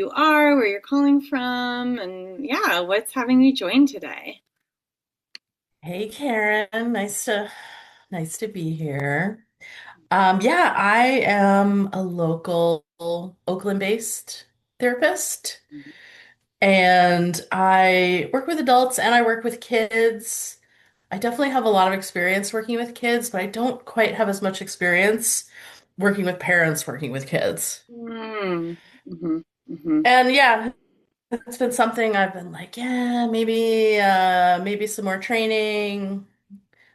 You are, where you're calling from, and yeah, what's having you join today? Hey Karen, nice to be here. Yeah, I am a local Oakland-based therapist, and I work with adults and I work with kids. I definitely have a lot of experience working with kids, but I don't quite have as much experience working with parents working with kids. Mm, hmm hmm And yeah, it's been something I've been like, yeah, maybe some more training.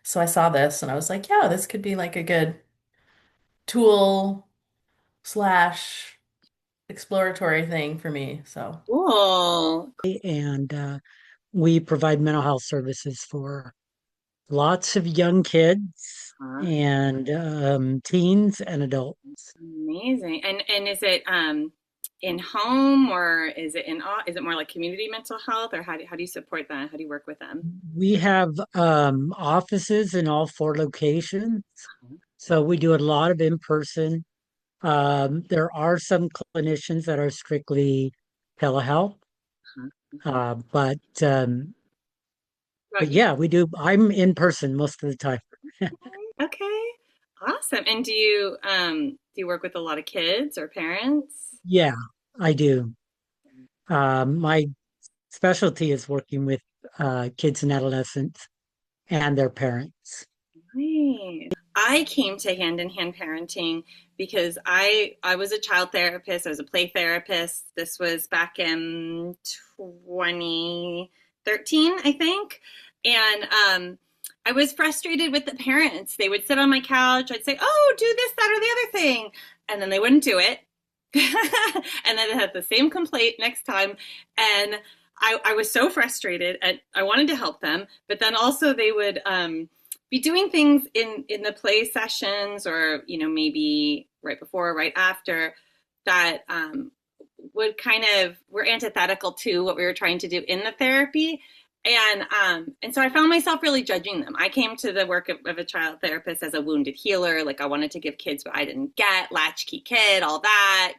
So I saw this and I was like, yeah, this could be like a good tool slash exploratory thing for me. So Cool. And we provide mental health services for lots of young kids Huh? and teens and adults. Amazing. And is it in home, or is it is it more like community mental health, or how do you support that? How do you work with them? We have offices in all four locations, so we do a lot of in person. There are some clinicians that are strictly telehealth, Uh-huh. uh, but um, What but about you? yeah, we do. I'm in person most of the time. Okay. Awesome. And do you work with a lot of kids or parents? Yeah, I do. My specialty is working with kids and adolescents and their parents. Nice. I came to hand in hand parenting because I was a child therapist. I was a play therapist. This was back in 2013, I think. And I was frustrated with the parents. They would sit on my couch. I'd say, "Oh, do this, that, or the other thing," and then they wouldn't do it. And then they had the same complaint next time, and I was so frustrated. And I wanted to help them, but then also they would be doing things in the play sessions, or maybe right before or right after, that would kind of were antithetical to what we were trying to do in the therapy. And so I found myself really judging them. I came to the work of a child therapist as a wounded healer. Like, I wanted to give kids what I didn't get, latchkey kid, all that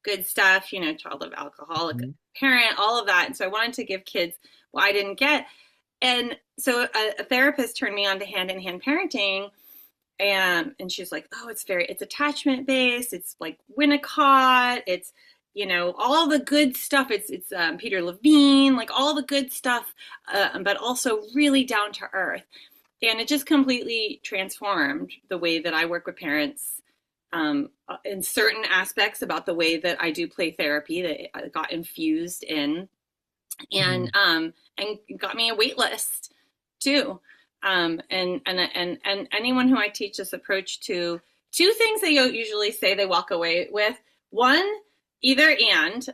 good stuff, child of alcoholic Mhm. parent, all of that. And so I wanted to give kids what I didn't get. And so a therapist turned me on to hand in hand parenting. And she's like, "Oh, it's attachment based. It's like Winnicott. It's, all the good stuff. It's Peter Levine, like all the good stuff, but also really down to earth." And it just completely transformed the way that I work with parents, in certain aspects about the way that I do play therapy, that got infused in, and Mhm. got me a wait list too. And anyone who I teach this approach to, two things they usually say they walk away with. One, either and.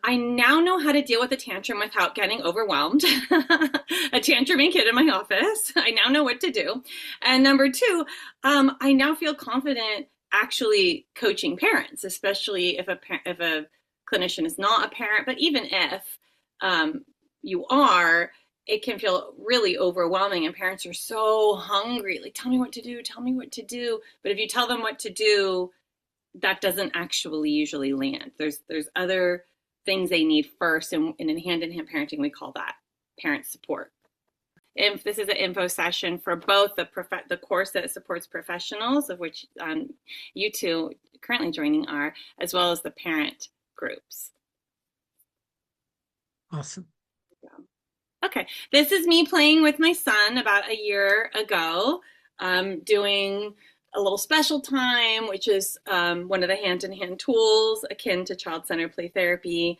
I now know how to deal with a tantrum without getting overwhelmed. A tantruming kid in my office. I now know what to do. And number two, I now feel confident actually coaching parents, especially if a clinician is not a parent, but even if you are, it can feel really overwhelming. And parents are so hungry, like, "Tell me what to do, tell me what to do." But if you tell them what to do, that doesn't actually usually land. There's other things they need first. And in hand-in-hand parenting, we call that parent support. If this is an info session for both the course that supports professionals, of which you two currently joining are, as well as the parent groups. Awesome. Okay, this is me playing with my son about a year ago, doing a little special time, which is one of the hand in hand tools akin to child centered play therapy.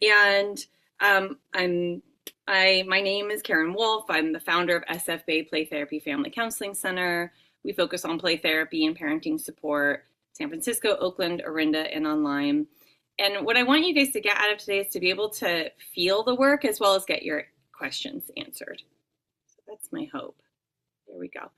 And my name is Karen Wolf. I'm the founder of SF Bay Play Therapy Family Counseling Center. We focus on play therapy and parenting support, San Francisco, Oakland, Orinda, and online. And what I want you guys to get out of today is to be able to feel the work as well as get your questions answered. So that's my hope. There we go.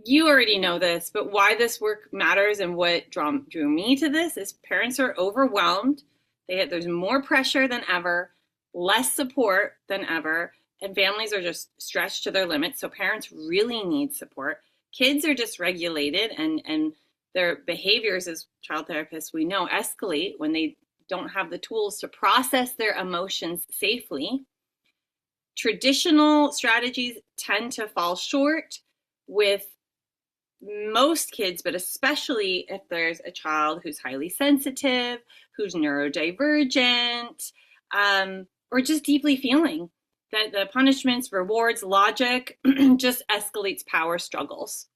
You already know this, but why this work matters and what drew me to this is parents are overwhelmed. There's more pressure than ever, less support than ever, and families are just stretched to their limits. So parents really need support. Kids are dysregulated, and their behaviors, as child therapists we know, escalate when they don't have the tools to process their emotions safely. Traditional strategies tend to fall short with most kids, but especially if there's a child who's highly sensitive, who's neurodivergent, or just deeply feeling that the punishments, rewards, logic just escalates power struggles.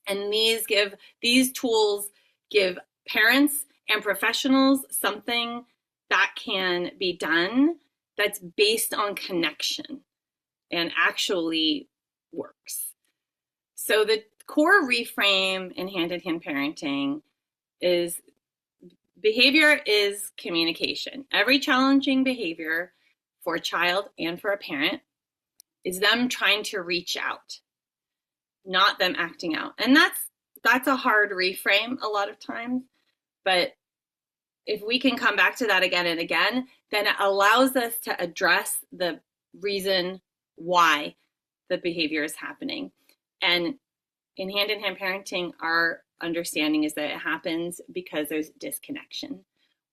And these tools give parents and professionals something that can be done that's based on connection and actually works. So the core reframe in hand-in-hand parenting is behavior is communication. Every challenging behavior for a child and for a parent is them trying to reach out, not them acting out. And that's a hard reframe a lot of times, but if we can come back to that again and again, then it allows us to address the reason why the behavior is happening. And in hand-in-hand parenting, our understanding is that it happens because there's disconnection.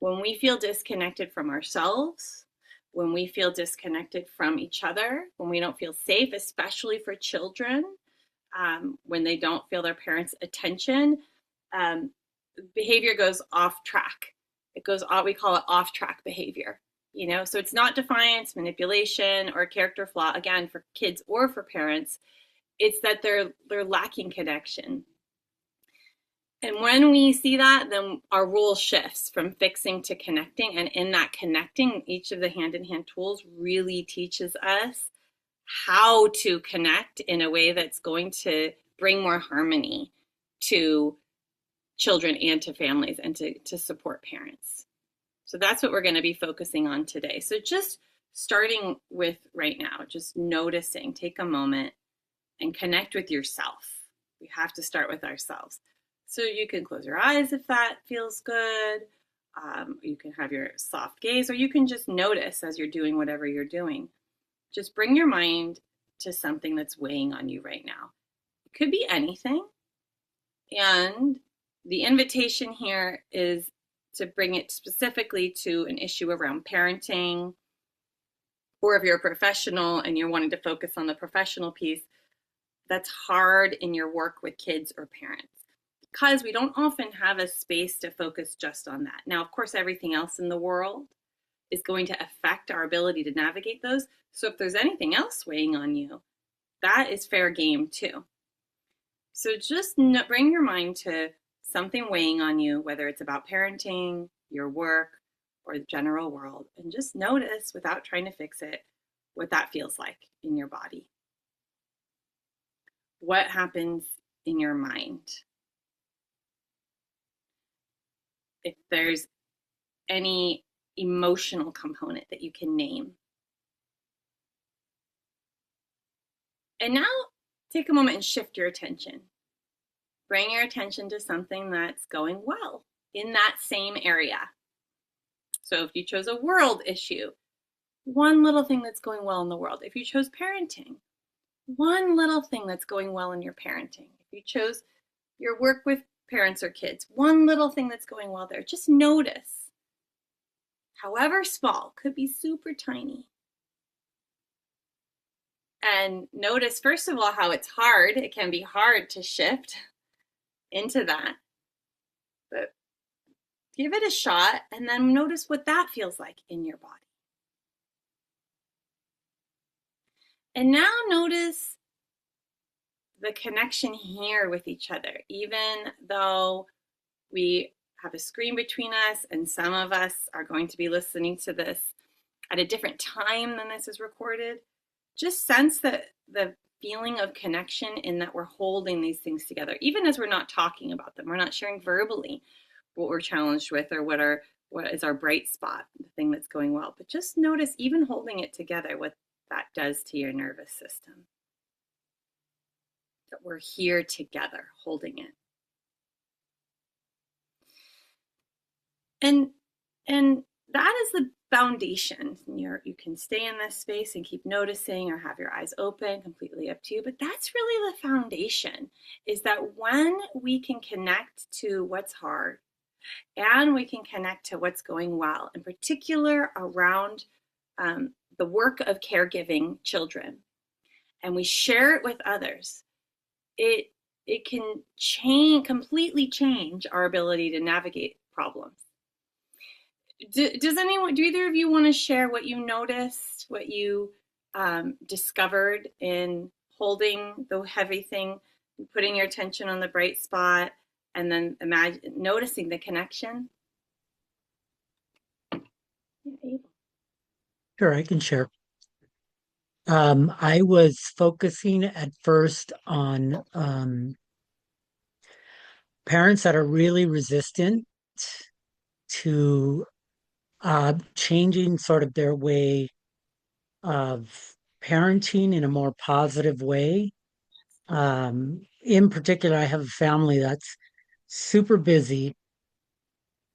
When we feel disconnected from ourselves, when we feel disconnected from each other, when we don't feel safe, especially for children, when they don't feel their parents' attention, behavior goes off track. It goes off, we call it off-track behavior. So it's not defiance, manipulation, or character flaw, again, for kids or for parents. It's that they're lacking connection. And when we see that, then our role shifts from fixing to connecting. And in that connecting, each of the hand-in-hand tools really teaches us how to connect in a way that's going to bring more harmony to children and to families and to support parents. So that's what we're going to be focusing on today. So just starting with right now, just noticing, take a moment and connect with yourself. We have to start with ourselves. So you can close your eyes if that feels good. You can have your soft gaze, or you can just notice as you're doing whatever you're doing. Just bring your mind to something that's weighing on you right now. It could be anything. And the invitation here is to bring it specifically to an issue around parenting, or if you're a professional and you're wanting to focus on the professional piece, that's hard in your work with kids or parents, because we don't often have a space to focus just on that. Now, of course, everything else in the world is going to affect our ability to navigate those. So if there's anything else weighing on you, that is fair game too. So just bring your mind to something weighing on you, whether it's about parenting, your work, or the general world, and just notice, without trying to fix it, what that feels like in your body. What happens in your mind? If there's any emotional component that you can name. And now take a moment and shift your attention. Bring your attention to something that's going well in that same area. So if you chose a world issue, one little thing that's going well in the world. If you chose parenting, one little thing that's going well in your parenting. If you chose your work with parents or kids, one little thing that's going well there. Just notice, however small, could be super tiny. And notice, first of all, how it's hard. It can be hard to shift into that. But give it a shot and then notice what that feels like in your body. And now notice the connection here with each other, even though we have a screen between us and some of us are going to be listening to this at a different time than this is recorded. Just sense that the feeling of connection in that we're holding these things together, even as we're not talking about them. We're not sharing verbally what we're challenged with or what is our bright spot, the thing that's going well. But just notice, even holding it together, what that does to your nervous system. That we're here together, holding it. And that is the foundation. You can stay in this space and keep noticing or have your eyes open, completely up to you. But that's really the foundation, is that when we can connect to what's hard, and we can connect to what's going well, in particular around the work of caregiving children, and we share it with others, it it can completely change our ability to navigate problems. Do either of you want to share what you noticed, what you discovered in holding the heavy thing, putting your attention on the bright spot, and then noticing the connection? Yeah, Sure, I can share. I was focusing at first on parents that are really resistant to changing sort of their way of parenting in a more positive way. In particular, I have a family that's super busy.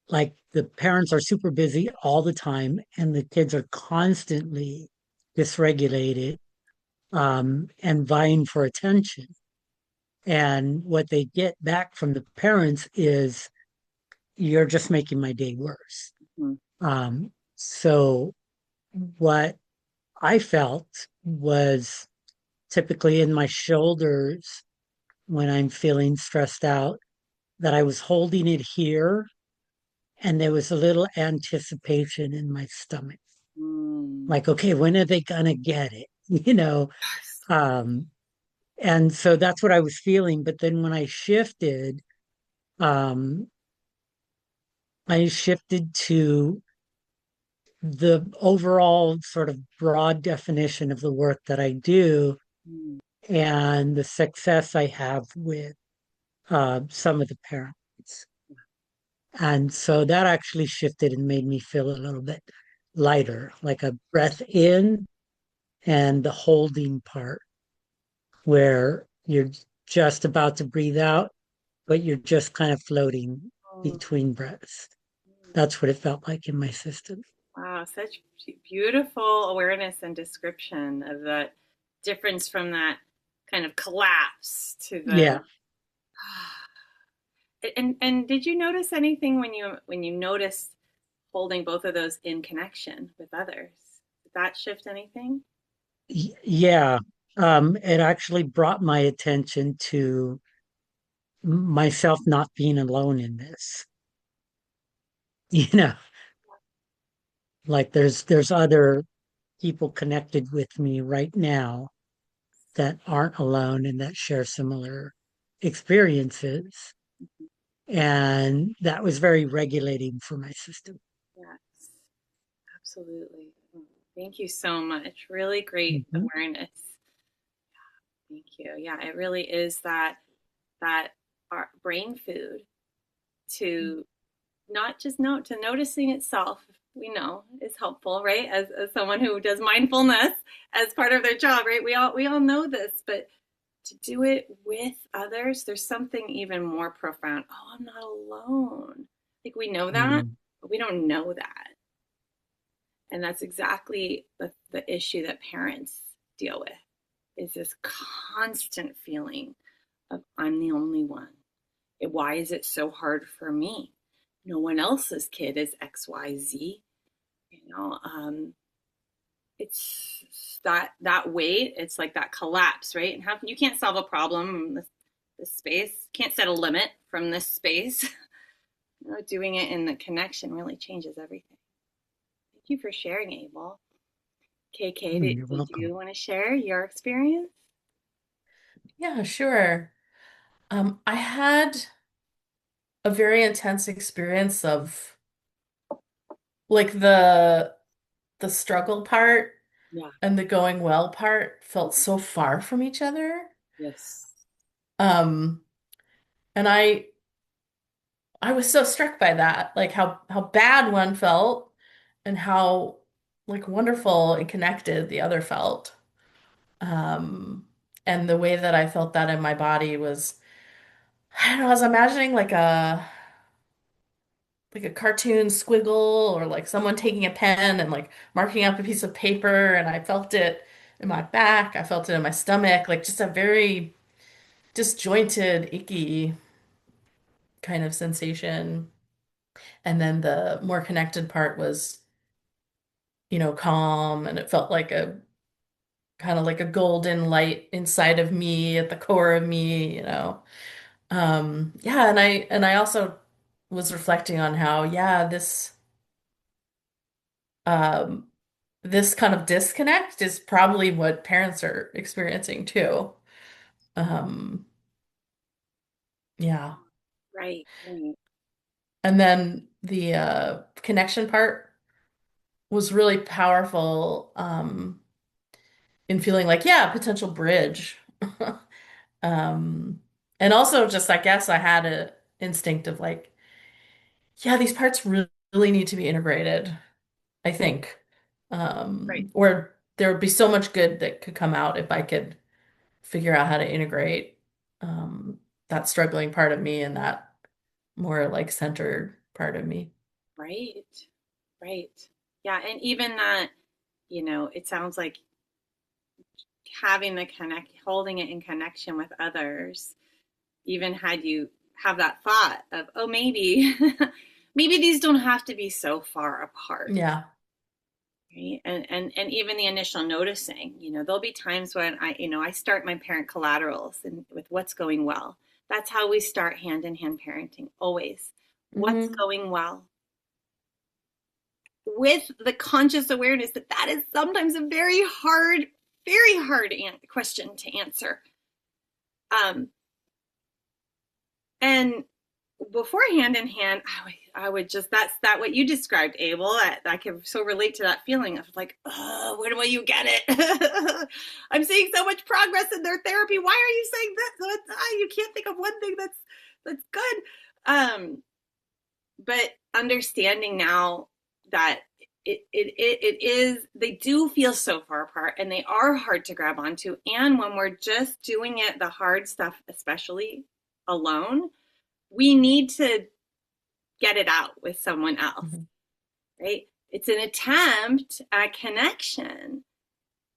Like the parents are super busy all the time, and the kids are constantly dysregulated and vying for attention. And what they get back from the parents is, you're just making my day worse. Mhm. So what I felt was typically in my shoulders when I'm feeling stressed out, that I was holding it here and there was a little anticipation in my stomach. Mm. Like, okay, when are they gonna get it? You know? Um, and so that's what I was feeling. But then when um, I shifted to the overall sort of broad definition of the work that I do Mm. and the success I have with some of the parents. And so that actually shifted and made me feel a little bit lighter, like a breath in and the holding part where you're just about to breathe out, but you're just kind of floating Oh, between breaths. That's what it felt like in my system. wow, such beautiful awareness and description of the difference from that kind of collapse to the. Yeah. And did you notice anything when you noticed holding both of those in connection with others? Did that shift anything? Yeah. It actually brought my attention to myself not being alone in this. You know, like there's other people connected with me right now that aren't alone and that share similar experiences. And that was very regulating for my system. Yes, absolutely. Thank you so much. Really great Mhm. awareness. Thank you. Yeah, it really is that our brain food to not just note to noticing itself, we know is helpful, right? As someone who does mindfulness as part of their job, right? We all know this, but to do it with others, there's something even more profound. Oh, I'm not alone. Like we know that, Mm. but we don't know that. And that's exactly the issue that parents deal with, is this constant feeling of I'm the only one. Why is it so hard for me? No one else's kid is XYZ. You know, it's that weight. It's like that collapse, right? And how you can't solve a problem in this space. Can't set a limit from this space. You know, doing it in the connection really changes everything. Thank you for sharing, Abel. KK, You're did you welcome. want to share your experience? Yeah, sure. I had a very intense experience of like the struggle part Yeah. and the going well part felt so far from each other. Yes. Um, and I was so struck by that, like how bad one felt and how like wonderful and connected the other felt. Um, and the way that I felt that in my body was, I don't know, I was imagining like a cartoon squiggle or like someone taking a pen and like marking up a piece of paper, and I felt it in my back, I felt it in my stomach, like just a very disjointed, icky kind of sensation. And then the more connected part was, calm, and it felt like a kind of like a golden light inside of me, at the core of me. Yeah, and I also was reflecting on how, yeah, um this kind of disconnect is probably what parents are experiencing too. Um, yeah. Right, right, And then the connection part was really powerful, in feeling like, yeah, potential bridge. Um, and also just, I guess I had a instinct of like, yeah, these parts really need to be integrated, I think. right, Or there would be so much good that could come out if I could figure out how to integrate that struggling part of me and that more like centered part of me. right, right. Yeah, and even that, it sounds like having the holding it in connection with others, even had you have that thought of, oh, maybe, maybe these don't have to be so far apart. Yeah. Right. And even the initial noticing, there'll be times when I start my parent collaterals and with what's going well. That's how we start hand in hand parenting always. What's Hmm. going well? With the conscious awareness that that is sometimes a very hard question to answer. Um, and before hand in hand, I would just, that's that what you described, Abel. I can so relate to that feeling of like, oh, where will you get it? I'm seeing so much progress in their therapy. Why are you saying that? You can't think of one thing that's good. But understanding now that it is, they do feel so far apart and they are hard to grab onto. And when we're just doing it, the hard stuff, especially alone, we need to get it out with someone else, Hmm. right? It's an attempt at connection.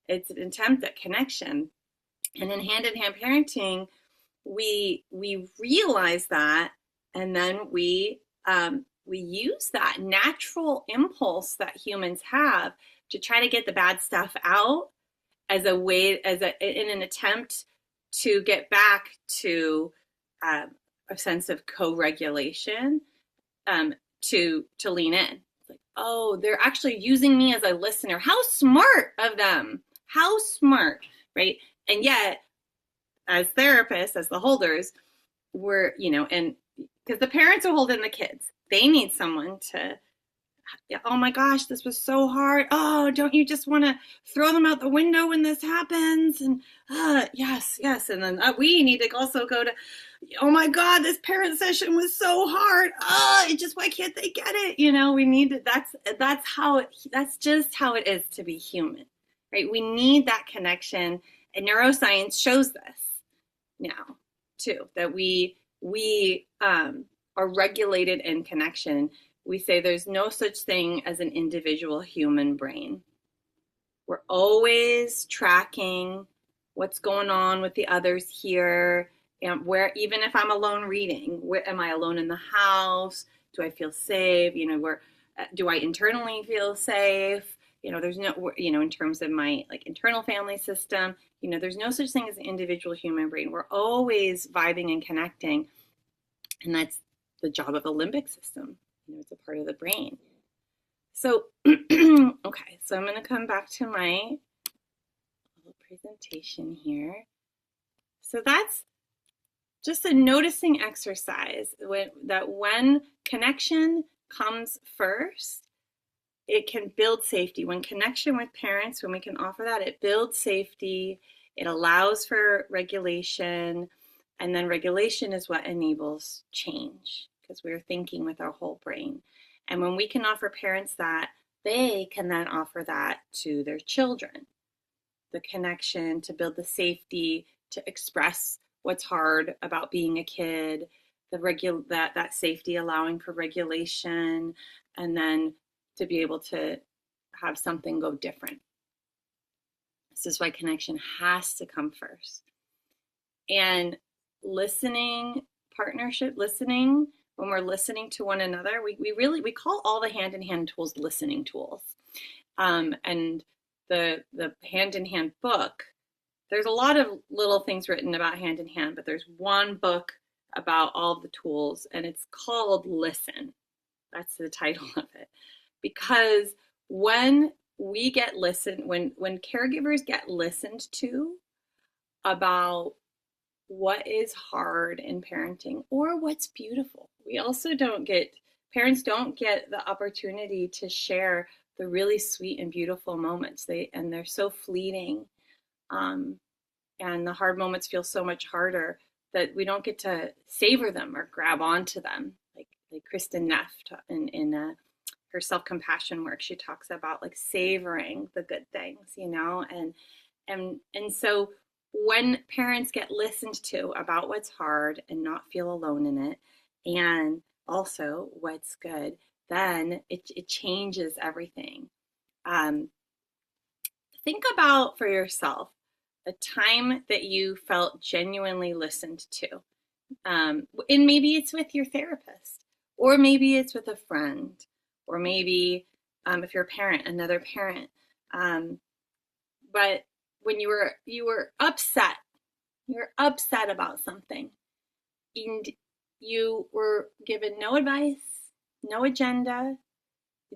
It's an attempt at connection. And in hand parenting, we realize that, and then we use that natural impulse that humans have to try to get the bad stuff out as a way, in an attempt to get back to um, a sense of co-regulation, um, to lean in. It's like, oh, they're actually using me as a listener. How smart of them! How smart, right? And yet, as therapists, as the holders, we're and because the parents are holding the kids, they need someone to. Oh my gosh, this was so hard. Oh, don't you just want to throw them out the window when this happens? And yes, yes. And then we need to also go to, oh my God, this parent session was so hard. Oh, it just, why can't they get it? We need to, that's just how it is to be human, right? We need that connection. And neuroscience shows this now too, that we are regulated in connection. We say there's no such thing as an individual human brain. We're always tracking what's going on with the others here, and where, even if I'm alone reading, where am I alone in the house? Do I feel safe? Where do I internally feel safe? There's no, in terms of my like internal family system, there's no such thing as an individual human brain. We're always vibing and connecting, and that's the job of the limbic system. It's a part of the brain. So, okay, so I'm going to come back to my little presentation here. So that's just a noticing exercise that when connection comes first, it can build safety. When connection with parents, when we can offer that, it builds safety, it allows for regulation, and then regulation is what enables change because we're thinking with our whole brain. And when we can offer parents that, they can then offer that to their children. The connection to build the safety, to express what's hard about being a kid, that safety allowing for regulation, and then to be able to have something go different. This is why connection has to come first. And listening, partnership listening, when we're listening to one another, we call all the hand-in-hand tools listening tools. And the hand-in-hand book, there's a lot of little things written about hand-in-hand, but there's one book about all of the tools, and it's called Listen. That's the title of it. Because when we get listened, when caregivers get listened to about what is hard in parenting or what's beautiful, we also parents don't get the opportunity to share the really sweet and beautiful moments. They're so fleeting, and the hard moments feel so much harder that we don't get to savor them or grab onto them. Like Kristen Neff in her self-compassion work, she talks about like savoring the good things, and so when parents get listened to about what's hard and not feel alone in it, and also what's good, then it changes everything. Think about for yourself a time that you felt genuinely listened to. And maybe it's with your therapist, or maybe it's with a friend, or maybe if you're a parent, another parent. But when you were upset about something, and you were given no advice, no agenda.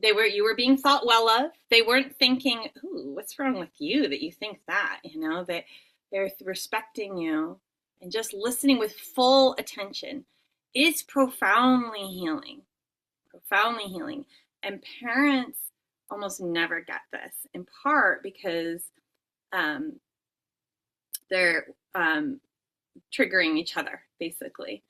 You were being thought well of. They weren't thinking, "Ooh, what's wrong with you that you think that?" They're respecting you and just listening with full attention. It's profoundly healing, And parents almost never get this, in part because they're triggering each other, basically.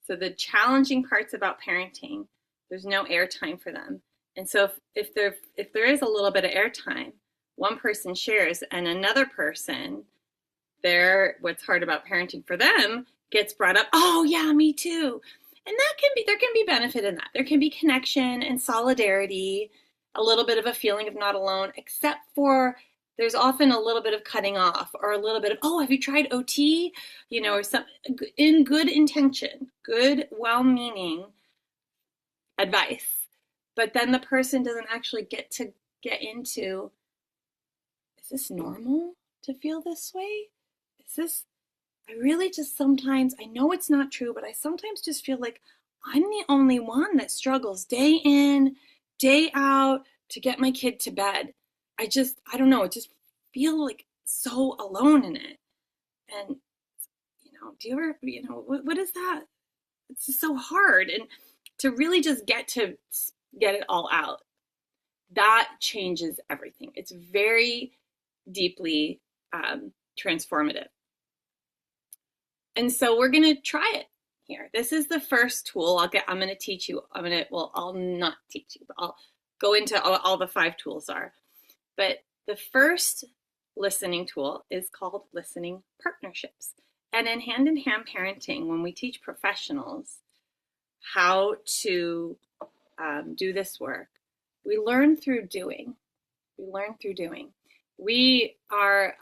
So the challenging parts about parenting, there's no airtime for them. And so if there is a little bit of airtime, one person shares and another person, what's hard about parenting for them gets brought up. Oh yeah, me too. And there can be benefit in that. There can be connection and solidarity, a little bit of a feeling of not alone, except for there's often a little bit of cutting off, or a little bit of, oh, have you tried OT? Or some in good intention, good, well-meaning advice. But then the person doesn't actually get into, is this normal to feel this way? I really just sometimes, I know it's not true, but I sometimes just feel like I'm the only one that struggles day in, day out to get my kid to bed. I don't know, I just feel like so alone in it. And, do you ever, what is that? It's just so hard. And to really just get it all out, that changes everything. It's very deeply transformative. And so we're going to try it here. This is the first tool I'm going to teach you. I'll not teach you, but I'll go into all the 5 tools are. But the first listening tool is called listening partnerships. And in hand-in-hand parenting, when we teach professionals how to do this work, we learn through doing. We are,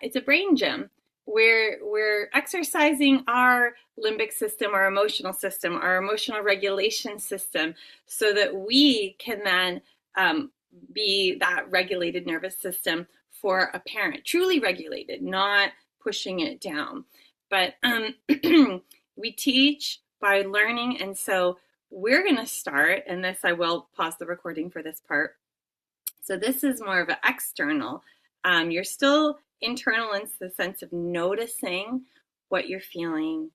it's a brain gym. We're exercising our limbic system, our emotional regulation system, so that we can then be that regulated nervous system for a parent, truly regulated, not pushing it down. But we teach by learning, and so we're going to start, and this, I will pause the recording for this part. So this is more of an external. You're still internal in the sense of noticing what you're feeling,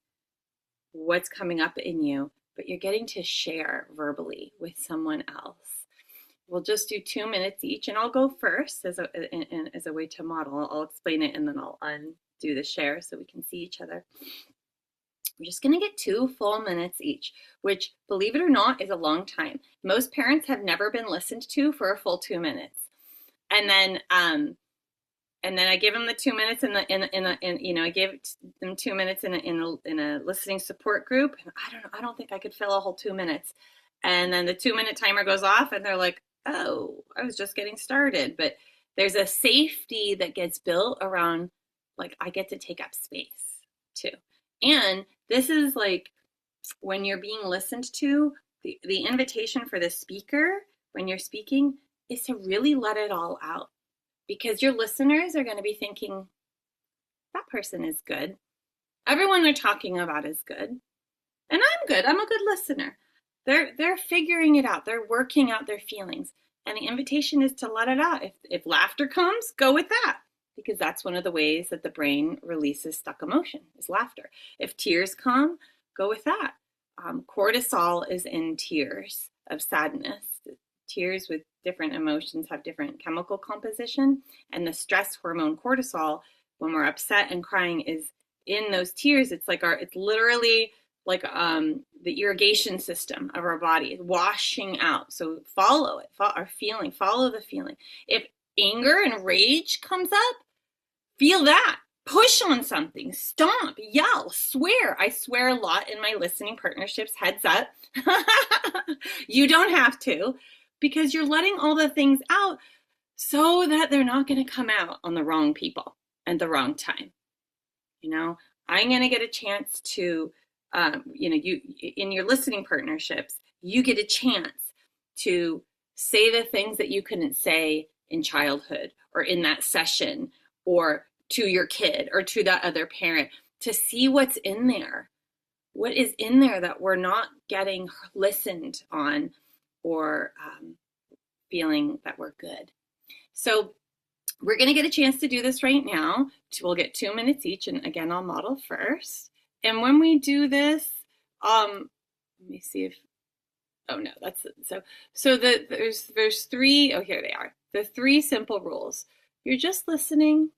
what's coming up in you, but you're getting to share verbally with someone else. We'll just do 2 minutes each, and I'll go first as a way to model. I'll explain it, and then I'll undo the share so we can see each other. We're just going to get 2 full minutes each, which, believe it or not, is a long time. Most parents have never been listened to for a full 2 minutes, and then I give them the 2 minutes I give them 2 minutes in a listening support group. And I don't think I could fill a whole 2 minutes. And then the 2 minute timer goes off, and they're like, "Oh, I was just getting started." But there's a safety that gets built around, like, I get to take up space too. And this is like when you're being listened to, the invitation for the speaker when you're speaking is to really let it all out, because your listeners are going to be thinking, that person is good. Everyone they're talking about is good. And I'm good. I'm a good listener. They're figuring it out. They're working out their feelings. And the invitation is to let it out. If laughter comes, go with that, because that's one of the ways that the brain releases stuck emotion is laughter. If tears come, go with that. Cortisol is in tears of sadness. Tears with different emotions have different chemical composition, and the stress hormone cortisol, when we're upset and crying, is in those tears. It's like it's literally like the irrigation system of our body, washing out. So follow it, follow the feeling. If anger and rage comes up, feel that. Push on something, stomp, yell, swear. I swear a lot in my listening partnerships, heads up. You don't have to, because you're letting all the things out so that they're not going to come out on the wrong people and the wrong time. I'm going to get a chance to, you in your listening partnerships, you get a chance to say the things that you couldn't say in childhood or in that session or to your kid or to that other parent, to see what's in there. What is in there that we're not getting listened on or feeling that we're good. So we're going to get a chance to do this right now. We'll get 2 minutes each. And again, I'll model first. And when we do this, let me see if, oh no, that's, so there's 3, oh, here they are. The 3 simple rules. You're just listening.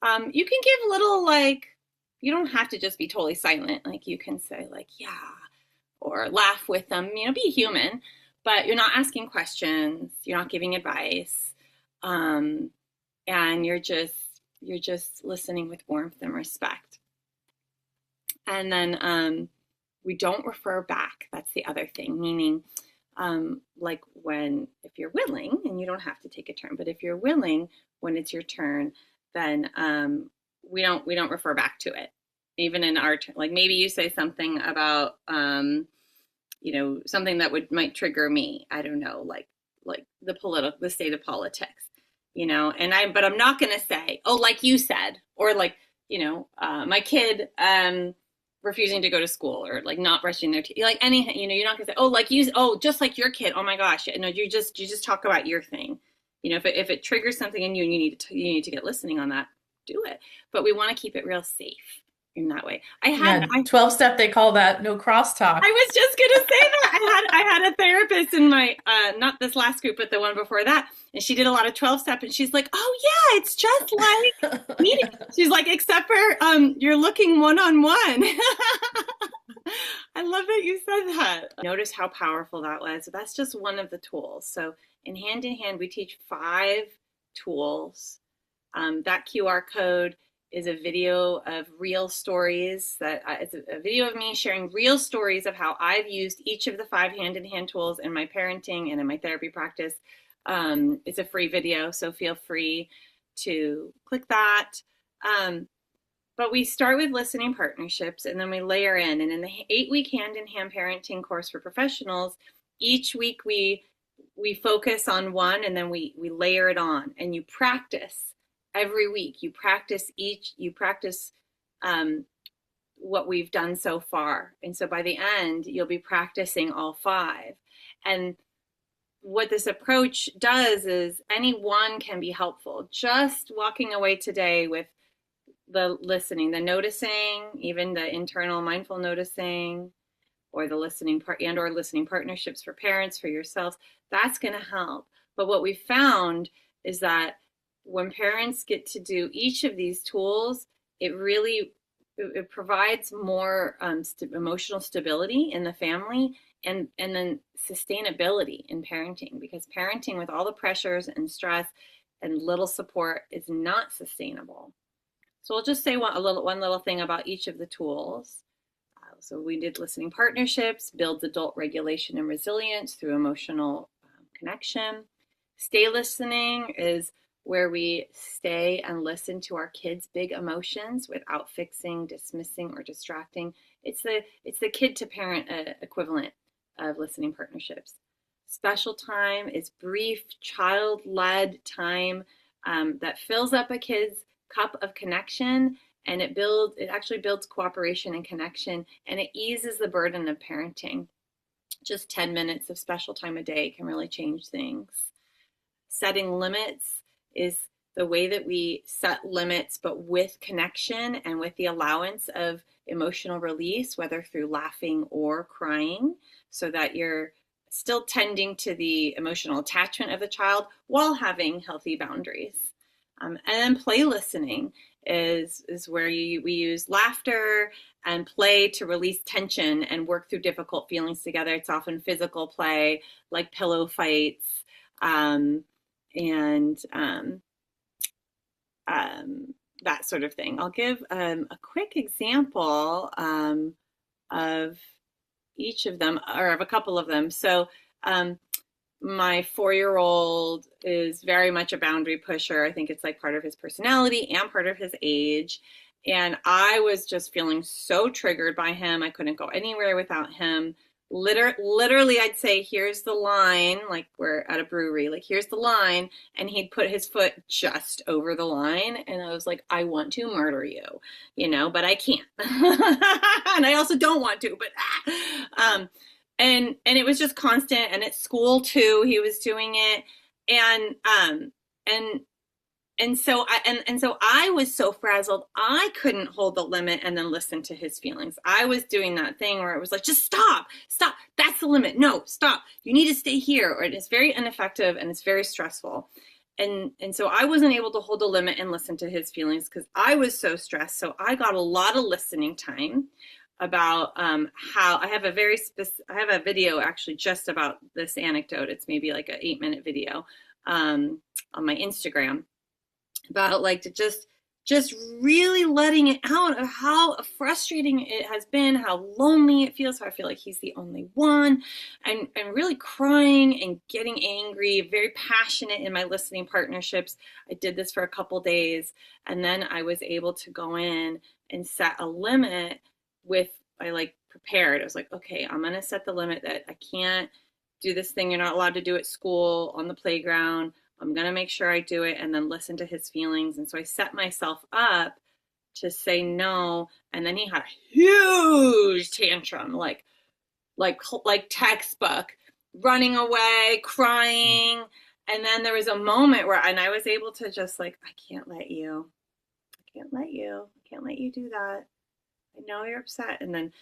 You can give little, you don't have to just be totally silent. You can say yeah, or laugh with them, be human, but you're not asking questions. You're not giving advice. And you're just listening with warmth and respect. And then we don't refer back. That's the other thing, meaning if you're willing, and you don't have to take a turn, but if you're willing, when it's your turn, then we don't refer back to it. Even in our turn, maybe you say something about something that might trigger me. I don't know, like the state of politics, but I'm not going to say, oh, like you said, or my kid refusing to go to school, or not brushing their teeth, anything, you're not going to say, oh, just like your kid. Oh my gosh. No, you just talk about your thing. If it triggers something in you and you need to get listening on that, do it. But we want to keep it real safe in that way. 12-step, they call that no crosstalk. I was just gonna say that. I had a therapist in my not this last group, but the one before that, and she did a lot of 12-step, and she's like, oh yeah, it's just like meeting. She's like, except for you're looking one-on-one. I love that you said that. Notice how powerful that was. So that's just one of the tools. So in Hand, we teach 5 tools. That QR code is a video of real stories. It's a video of me sharing real stories of how I've used each of the 5 hand-in-hand tools in my parenting and in my therapy practice. It's a free video, so feel free to click that. But we start with listening partnerships, and then we layer in. And in the 8-week hand-in-hand parenting course for professionals, each week we focus on one, and then we layer it on, and you practice every week. You practice what we've done so far. And so by the end, you'll be practicing all 5. And what this approach does is any one can be helpful. Just walking away today with the listening, the noticing, even the internal mindful noticing, or the listening part or listening partnerships for parents, for yourselves, that's going to help. But what we found is that when parents get to do each of these tools, it provides more emotional stability in the family, and then sustainability in parenting, because parenting with all the pressures and stress and little support is not sustainable. So I'll just say one little thing about each of the tools. So we did listening partnerships, builds adult regulation and resilience through emotional connection. Stay listening is where we stay and listen to our kids' big emotions without fixing, dismissing, or distracting. It's the kid to parent equivalent of listening partnerships. Special time is brief, child-led time that fills up a kid's cup of connection, and it actually builds cooperation and connection, and it eases the burden of parenting. Just 10 minutes of special time a day can really change things. Setting limits is the way that we set limits, but with connection and with the allowance of emotional release, whether through laughing or crying, so that you're still tending to the emotional attachment of the child while having healthy boundaries. And then play listening is where we use laughter and play to release tension and work through difficult feelings together. It's often physical play, like pillow fights, and that sort of thing. I'll give a quick example of each of them, or of a couple of them. So my 4-year-old is very much a boundary pusher. I think it's like part of his personality and part of his age. And I was just feeling so triggered by him. I couldn't go anywhere without him. Literally, I'd say, here's the line, like we're at a brewery, like here's the line, and he'd put his foot just over the line, and I was like, I want to murder you, but I can't. And I also don't want to, but and it was just constant, and at school too, he was doing it, and so I was so frazzled, I couldn't hold the limit and then listen to his feelings. I was doing that thing where it was like, just stop, that's the limit, no, stop, you need to stay here, or it's very ineffective and it's very stressful. And so I wasn't able to hold the limit and listen to his feelings because I was so stressed. So I got a lot of listening time about how I have a video actually just about this anecdote. It's maybe like an 8-minute video on my Instagram about like to just really letting it out of how frustrating it has been, how lonely it feels, how I feel like he's the only one, and really crying and getting angry, very passionate in my listening partnerships. I did this for a couple days, and then I was able to go in and set a limit I prepared. I was like, okay, I'm going to set the limit that I can't do this thing you're not allowed to do at school, on the playground. I'm going to make sure I do it, and then listen to his feelings. And so I set myself up to say no. And then he had a huge tantrum, like textbook, running away, crying. And then there was a moment and I was able to just I can't let you do that. I know you're upset. And then,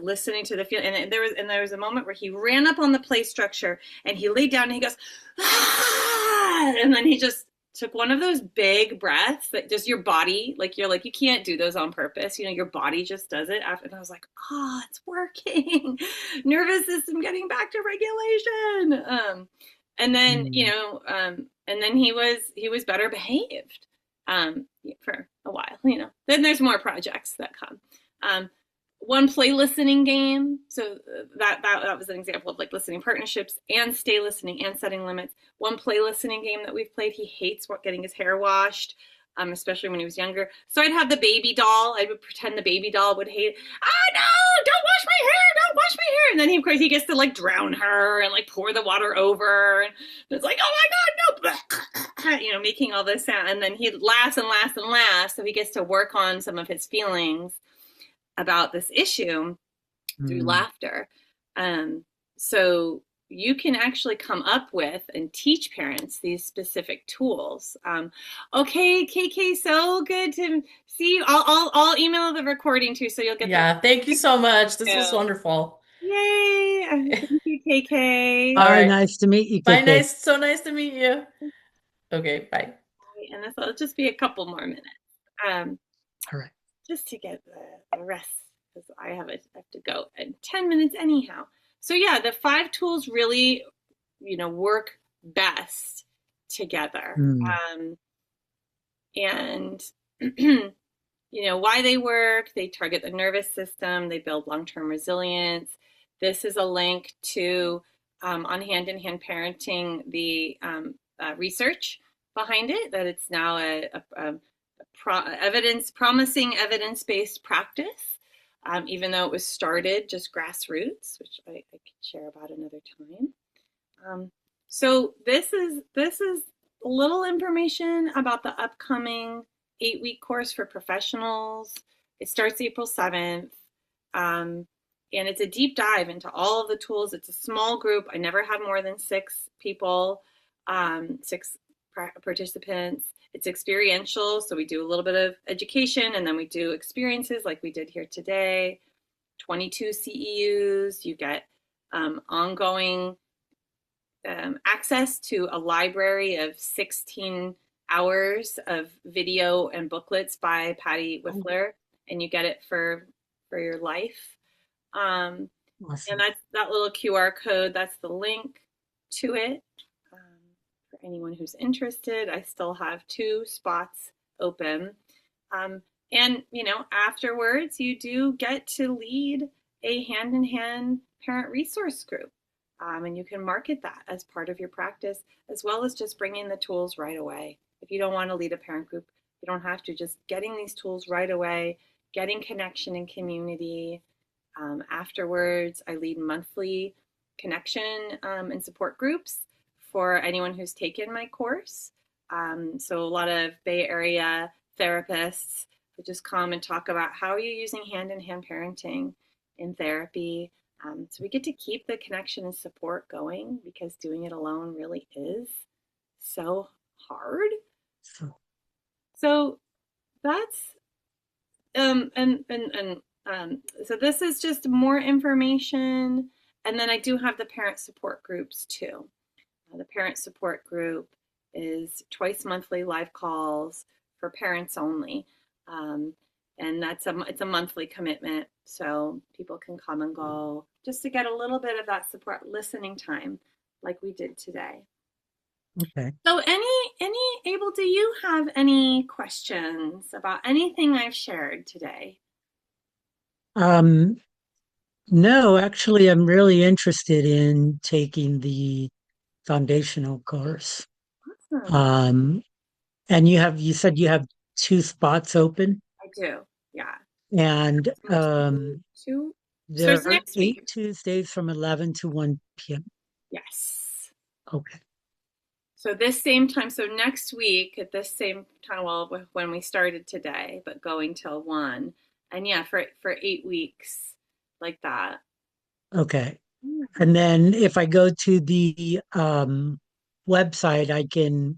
listening to the feel. And there was a moment where he ran up on the play structure and he laid down and he goes, ah! And then he just took one of those big breaths that just your body, you can't do those on purpose. Your body just does it after. And I was like, it's working. Nervous system getting back to regulation. And then, and then he was better behaved for a while, Then there's more projects that come. One play listening game. So that was an example of listening partnerships and stay listening and setting limits. One play listening game that we've played, he hates getting his hair washed, especially when he was younger. So I'd have the baby doll. I would pretend the baby doll would hate, no, don't wash my hair. And then of course he gets to drown her and pour the water over. And it's like, oh my God, no, making all this sound. And then he laughs and laughs and laughs. So he gets to work on some of his feelings about this issue through laughter. So you can actually come up with and teach parents these specific tools. Okay, KK, so good to see you. I'll email the recording too, so you'll get thank you so much. This was wonderful. Yay. Thank you, KK. All right, nice to meet you, KK. Bye, so nice to meet you. Okay, bye. And this will just be a couple more minutes. All right. Just to get the rest, because I have to go in 10 minutes anyhow. So yeah, the 5 tools really, work best together. And, why they work, they target the nervous system, they build long-term resilience. This is a link to, on Hand in Hand Parenting, the research behind it, that it's now promising evidence-based practice, even though it was started just grassroots, which I could share about another time. So this is a little information about the upcoming 8-week course for professionals. It starts April 7th. And it's a deep dive into all of the tools. It's a small group. I never have more than 6 people, 6 participants. It's experiential, so we do a little bit of education, and then we do experiences like we did here today. 22 CEUs. You get ongoing access to a library of 16 hours of video and booklets by Patty Whiffler, and you get it for your life. Awesome. And that's that little QR code. That's the link to it. For anyone who's interested, I still have 2 spots open. And, afterwards, you do get to lead a hand-in-hand parent resource group. And you can market that as part of your practice, as well as just bringing the tools right away. If you don't want to lead a parent group, you don't have to. Just getting these tools right away, getting connection and community. Afterwards, I lead monthly connection and support groups for anyone who's taken my course. So a lot of Bay Area therapists who just come and talk about how are you using hand-in-hand parenting in therapy. So we get to keep the connection and support going, because doing it alone really is so hard. So that's so this is just more information. And then I do have the parent support groups too. The parent support group is twice monthly live calls for parents only. And it's a monthly commitment, so people can come and go just to get a little bit of that support listening time like we did today. Okay. So Abel, do you have any questions about anything I've shared today? No, actually, I'm really interested in taking the foundational course. Awesome. And you said you have 2 spots open, I do, yeah. and Two. there So are next week. 8 Tuesdays from 11 to 1 p.m. Yes. Okay. So this same time, so next week at this same time, well, when we started today, but going till 1, and yeah, for 8 weeks like that. Okay. And then if I go to the website, I can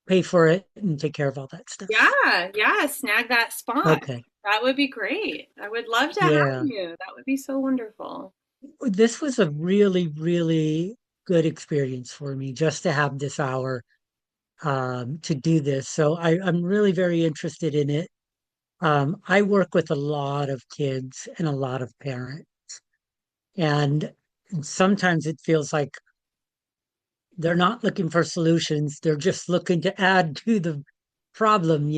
pay for it and take care of all that stuff. Yeah, snag that spot. Okay. That would be great. I would love to Yeah. have you. That would be so wonderful. This was a really, really good experience for me, just to have this hour to do this. So I'm really very interested in it. I work with a lot of kids and a lot of parents, and sometimes it feels like they're not looking for solutions. They're just looking to add to the problem.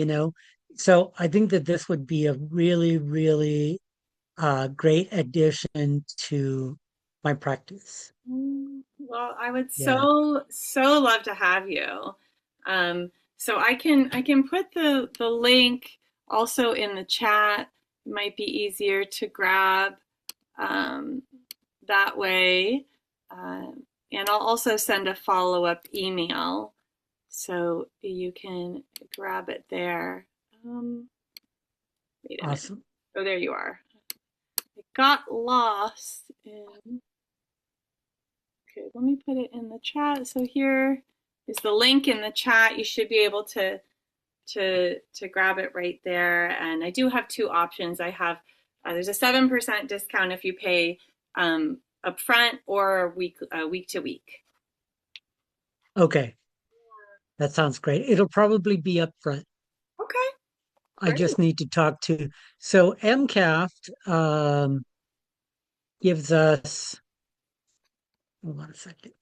So I think that this would be a really, really great addition to my practice. Well, I would Yeah. so love to have you. So I can put the link also in the chat. It might be easier to grab that way. And I'll also send a follow-up email so you can grab it there. Wait a minute. Awesome. Oh, there you are. I got lost in. Okay, let me put it in the chat. So here is the link in the chat. You should be able to grab it right there. And I do have 2 options. I have there's a 7% discount if you pay upfront or week to week. Okay. That sounds great. It'll probably be upfront. Okay. I just need to talk to. So MCAFT gives us. Hold on a second.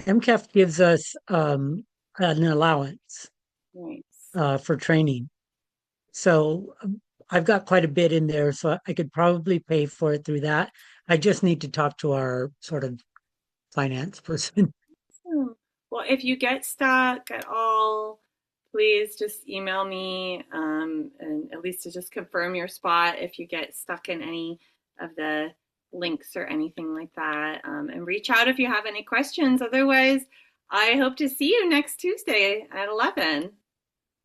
MCAFT gives us an allowance Nice. for training. So I've got quite a bit in there, so I could probably pay for it through that. I just need to talk to our sort of finance person. Well, if you get stuck at all, please just email me, and at least to just confirm your spot if you get stuck in any of the links or anything like that. And reach out if you have any questions. Otherwise, I hope to see you next Tuesday at 11.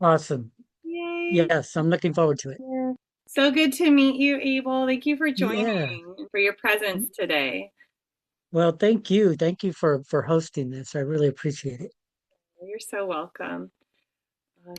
Awesome. Yay. Yes, I'm looking forward to it. So good to meet you, Abel. Thank you for joining Yeah. and for your presence today. Well, thank you. Thank you for hosting this. I really appreciate it. You're so welcome.